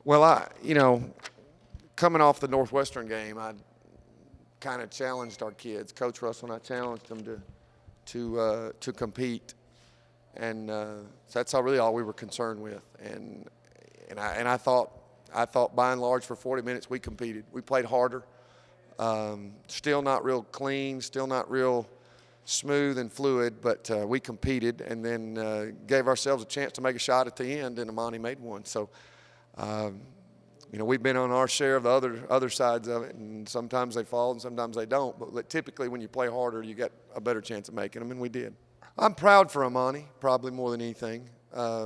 Well, coming off the Northwestern game, I kind of challenged our kids. Coach Russell and I challenged them to compete, and so that's really all we were concerned with. And I thought by and large for 40 minutes we competed. We played harder. Still not real clean, still not real smooth and fluid, but we competed, and then gave ourselves a chance to make a shot at the end, and Emanye made one. So. We've been on our share of the other sides of it, and sometimes they fall and sometimes they don't. But typically when you play harder, you get a better chance of making them, and we did. I'm proud for Emanye, probably more than anything,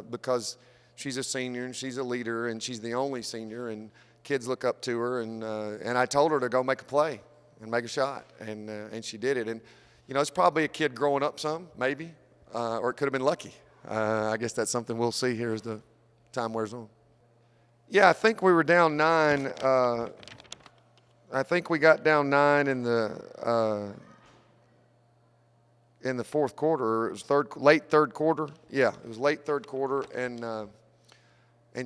because she's a senior and she's a leader and she's the only senior, and kids look up to her. And I told her to go make a play and make a shot, and she did it. And it's probably a kid growing up some, maybe, or it could have been lucky. I guess that's something we'll see here as the time wears on. Yeah, I think we were down 9. I think we got down 9 in the fourth quarter. It was late third quarter. Yeah, it was late third quarter, and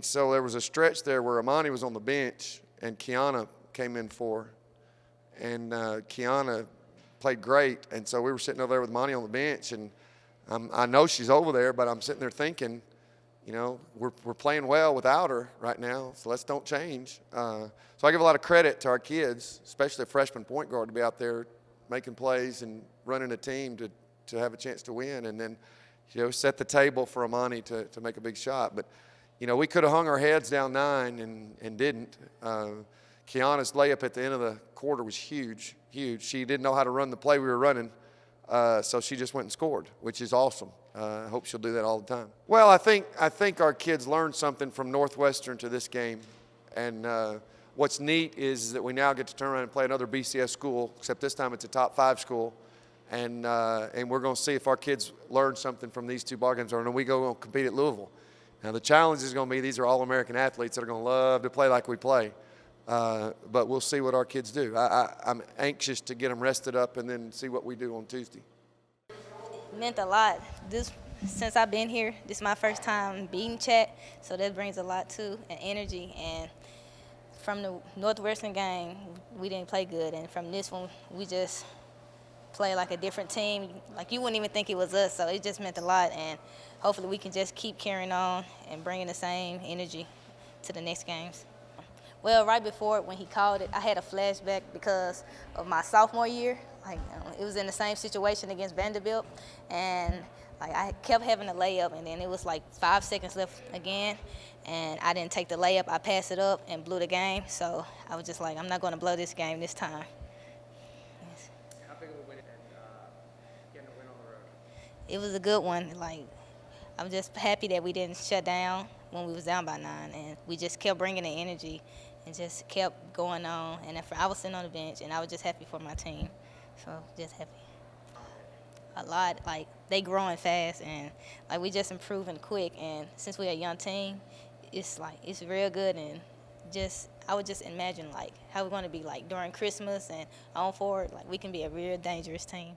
so there was a stretch there where Emanye was on the bench and Kiana came in for, and Kiana played great, and so we were sitting over there with Emanye on the bench, and I know she's over there, but I'm sitting there thinking, we're playing well without her right now, so let's don't change. So I give a lot of credit to our kids, especially a freshman point guard, to be out there making plays and running a team to have a chance to win, and then set the table for Emanye to make a big shot. But we could have hung our heads down 9 and didn't. Kiana's layup at the end of the quarter was huge. She didn't know how to run the play we were running, so she just went and scored, which is awesome. I hope she'll do that all the time. Well, I think our kids learned something from Northwestern to this game, and what's neat is that we now get to turn around and play another BCS school, except this time it's a top 5 school, and we're going to see if our kids learn something from these 2 ball games, or when we go compete at Louisville. Now the challenge is going to be these are All-American athletes that are going to love to play like we play, but we'll see what our kids do. I'm anxious to get them rested up and then see what we do on Tuesday. Meant a lot. Since I've been here, this is my first time beating Chat, so that brings a lot too, and energy. And from the Northwestern game, we didn't play good, and from this one, we just play like a different team. Like you wouldn't even think it was us, so it just meant a lot. And hopefully, we can just keep carrying on and bringing the same energy to the next games. Well, right before when he called it, I had a flashback because of my sophomore year. It was in the same situation against Vanderbilt, and I kept having a layup, and then it was 5 seconds left again, and I didn't take the layup. I passed it up and blew the game, so I was just like, I'm not going to blow this game this time. Yes. How big of a win and getting a win on the road? It was a good one. I'm just happy that we didn't shut down when we was down by 9, and we just kept bringing the energy and just kept going on. And I was sitting on the bench, and I was just happy for my team. So just happy. A lot. They growing fast, and we just improving quick. And since we're a young team, it's real good. And I would just imagine how we're going to be during Christmas and on forward. We can be a real dangerous team.